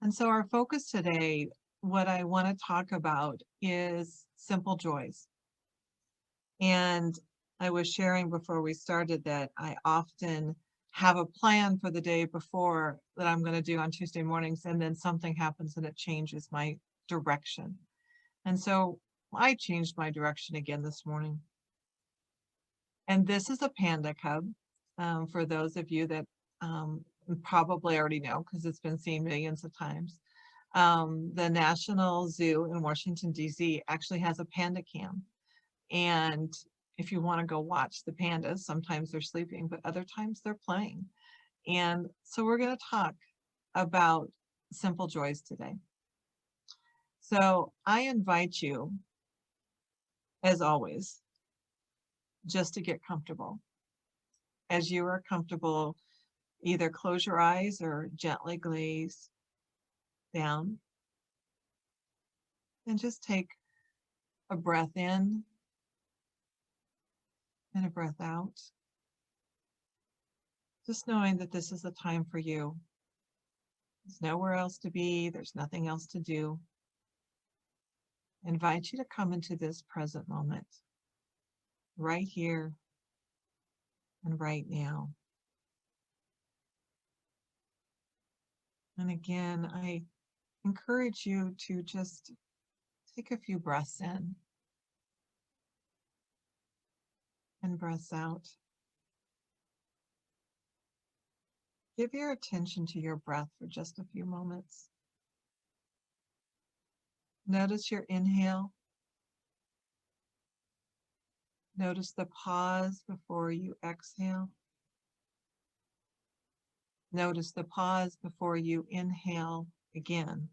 And so our focus today, what I want to talk about is simple joys. And I was sharing before we started that I often have a plan for the day before that I'm going to do on Tuesday mornings, and then something happens and it changes my direction. And so I changed my direction again this morning. And this is a panda cub. For those of you that probably already know because it's been seen millions of times. The National Zoo in Washington, D.C. actually has a panda cam. And if you want to go watch the pandas, sometimes they're sleeping, but other times they're playing. And so we're going to talk about simple joys today. So I invite you, as always, just to get comfortable. As you are comfortable, either close your eyes or gently glaze down and just take a breath in and a breath out. Just knowing that this is a time for you. There's nowhere else to be. There's nothing else to do. I invite you to come into this present moment, right here and right now. And again, I encourage you to just take a few breaths in and breaths out. Give your attention to your breath for just a few moments. Notice your inhale. Notice the pause before you exhale. Notice the pause before you inhale again.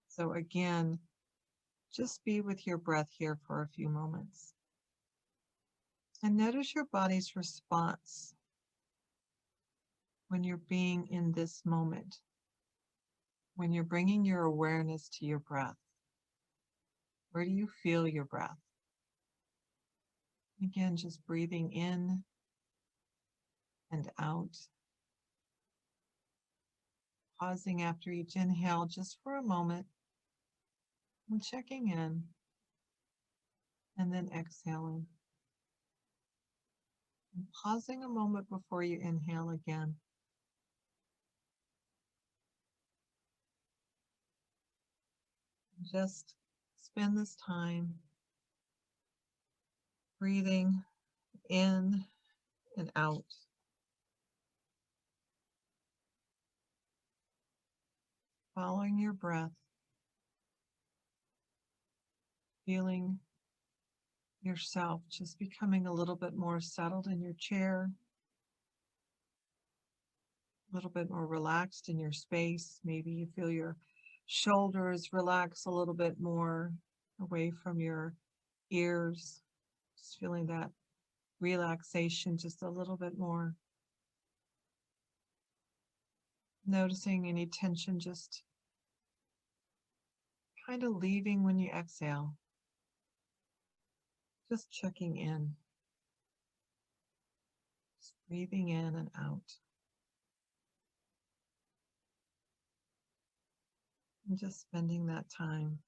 So again, just be with your breath here for a few moments. And notice your body's response when you're being in this moment, when you're bringing your awareness to your breath. Where do you feel your breath? Again, just breathing in and out. Pausing after each inhale just for a moment and checking in, and then exhaling. And pausing a moment before you inhale again. Just spend this time breathing in and out. Following your breath, feeling yourself just becoming a little bit more settled in your chair, a little bit more relaxed in your space. Maybe you feel your shoulders relax a little bit more away from your ears, just feeling that relaxation just a little bit more. Noticing any tension just kind of leaving when you exhale. Just checking in, just breathing in and out. And just spending that time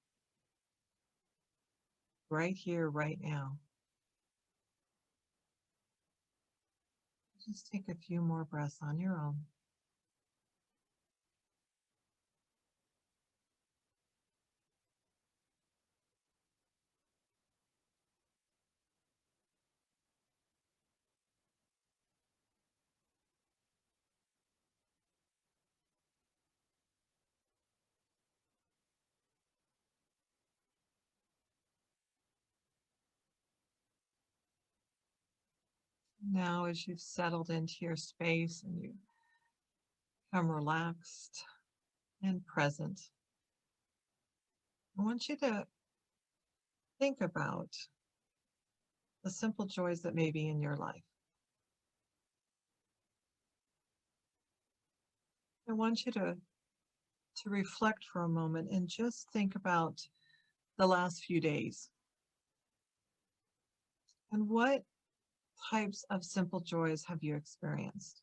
right here, right now. Just take a few more breaths on your own. Now, as you've settled into your space and you become relaxed and present, I want you to think about the simple joys that may be in your life. I want you to reflect for a moment and just think about the last few days and what types of simple joys have you experienced?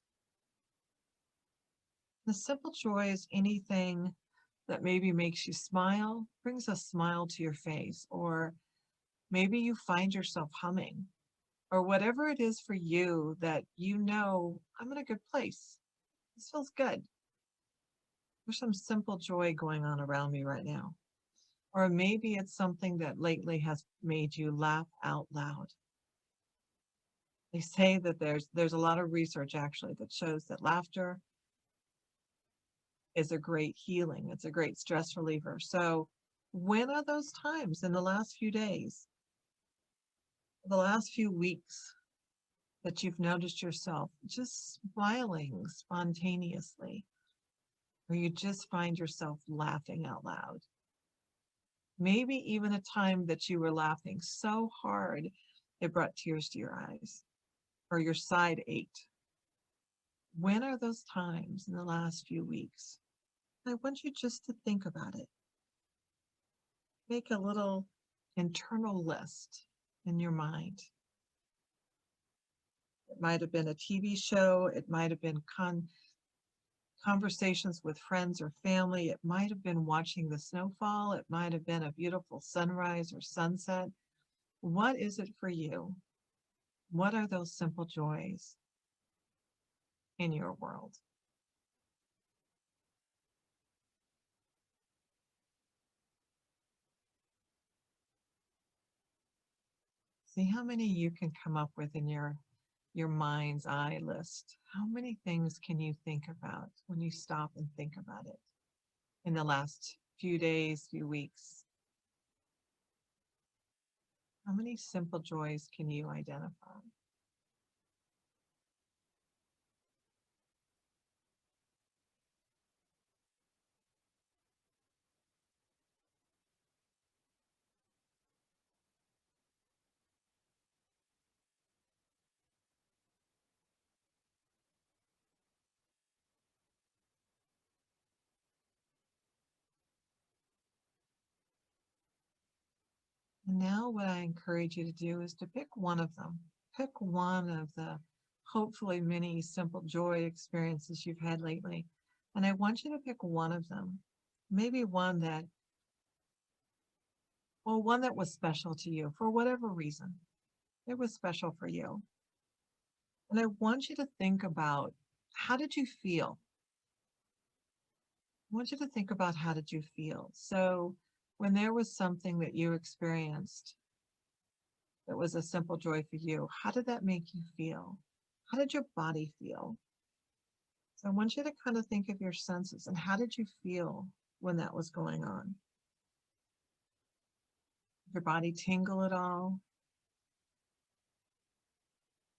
The simple joy is anything that maybe makes you smile, brings a smile to your face, or maybe you find yourself humming, or whatever it is for you that you know, I'm in a good place. This feels good. There's some simple joy going on around me right now. Or maybe it's something that lately has made you laugh out loud. They say that there's a lot of research actually that shows that laughter is a great healing. It's a great stress reliever. So when are those times in the last few days, the last few weeks that you've noticed yourself just smiling spontaneously, or you just find yourself laughing out loud? Maybe even a time that you were laughing so hard it brought tears to your eyes or your side ached. When are those times in the last few weeks? I want you just to think about it. Make a little internal list in your mind. It might have been a TV show. It might have been conversations with friends or family. It might have been watching the snowfall. It might have been a beautiful sunrise or sunset. What is it for you? What are those simple joys in your world? See how many you can come up with in your mind's eye list. How many things can you think about when you stop and think about it in the last few days, few weeks? How many simple joys can you identify? And now what I encourage you to do is to pick one of them. Pick one of the hopefully many simple joy experiences you've had lately. And I want you to pick one of them. Maybe one that, well, one that was special to you for whatever reason. It was special for you. And I want you to think about, how did you feel? I want you to think about, how did you feel? So when there was something that you experienced that was a simple joy for you, how did that make you feel? How did your body feel? So I want you to kind of think of your senses and how did you feel when that was going on? Did your body tingle at all?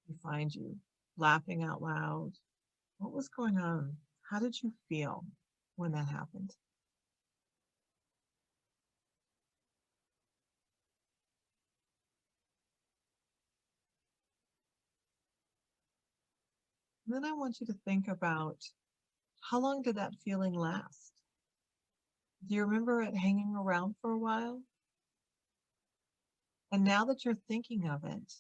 You find you laughing out loud? What was going on? How did you feel when that happened? And then I want you to think about, how long did that feeling last? Do you remember it hanging around for a while? And now that you're thinking of it,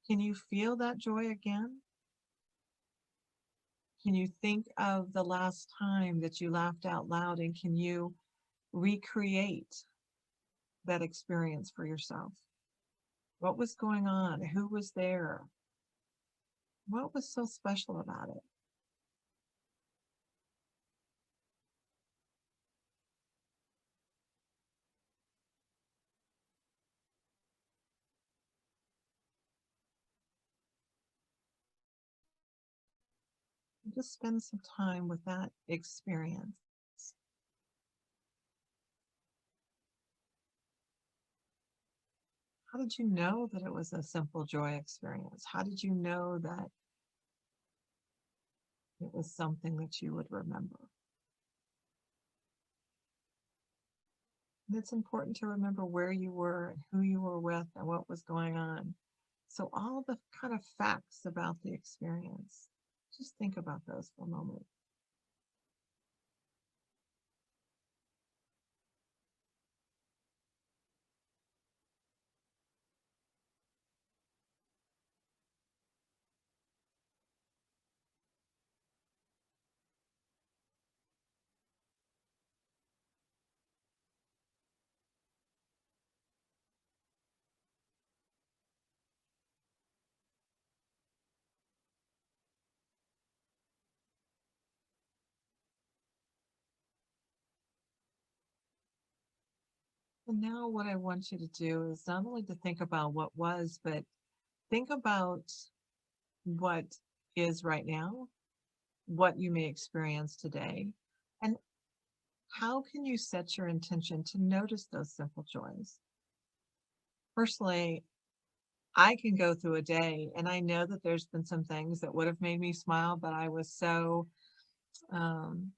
can you feel that joy again? Can you think of the last time that you laughed out loud, and can you recreate that experience for yourself? What was going on? Who was there? What was so special about it? Just spend some time with that experience. How did you know that it was a simple joy experience? How did you know that it was something that you would remember? And it's important to remember where you were and who you were with and what was going on. So all the kind of facts about the experience, just think about those for a moment. And now what I want you to do is not only to think about what was, but think about what is right now, what you may experience today, and how can you set your intention to notice those simple joys? Personally, I can go through a day and I know that there's been some things that would have made me smile, but I was so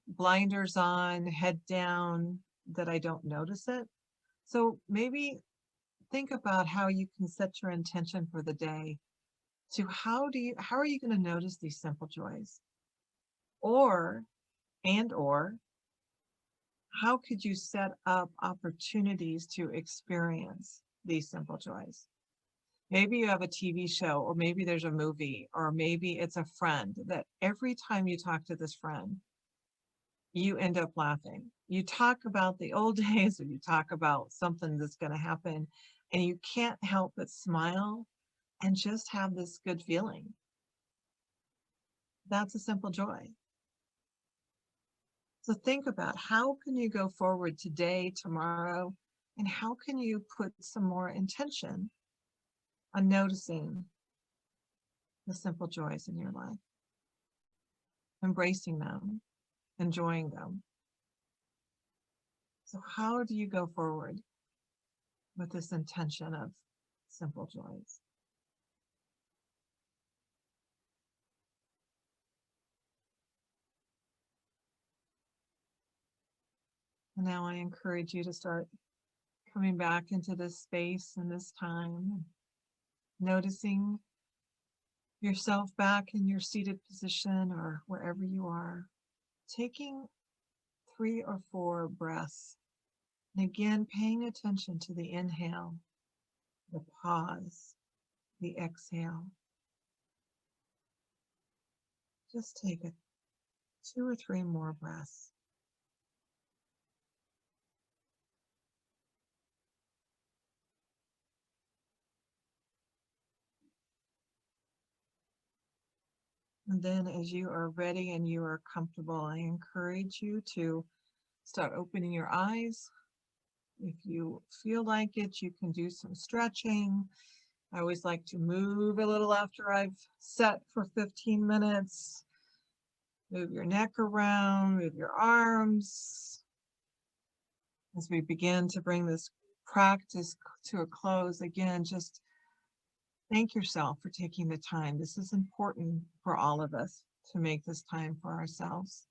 blinders on, head down, that I don't notice it. So maybe think about how you can set your intention for the day to how are you going to notice these simple joys? Or or how could you set up opportunities to experience these simple joys? Maybe you have a TV show, or maybe there's a movie, or maybe it's a friend that every time you talk to this friend, you end up laughing. You talk about the old days, or you talk about something that's going to happen, and you can't help but smile and just have this good feeling. That's a simple joy. So think about how can you go forward today, tomorrow, and how can you put some more intention on noticing the simple joys in your life, embracing them, enjoying them. So how do you go forward with this intention of simple joys? And now I encourage you to start coming back into this space and this time, noticing yourself back in your seated position or wherever you are, taking 3 or 4 breaths. And again, paying attention to the inhale, the pause, the exhale. Just take 2 or 3 more breaths. And then as you are ready and you are comfortable, I encourage you to start opening your eyes. If you feel like it, you can do some stretching. I always like to move a little after I've sat for 15 minutes. Move your neck around, move your arms. As we begin to bring this practice to a close, again, just thank yourself for taking the time. This is important for all of us to make this time for ourselves.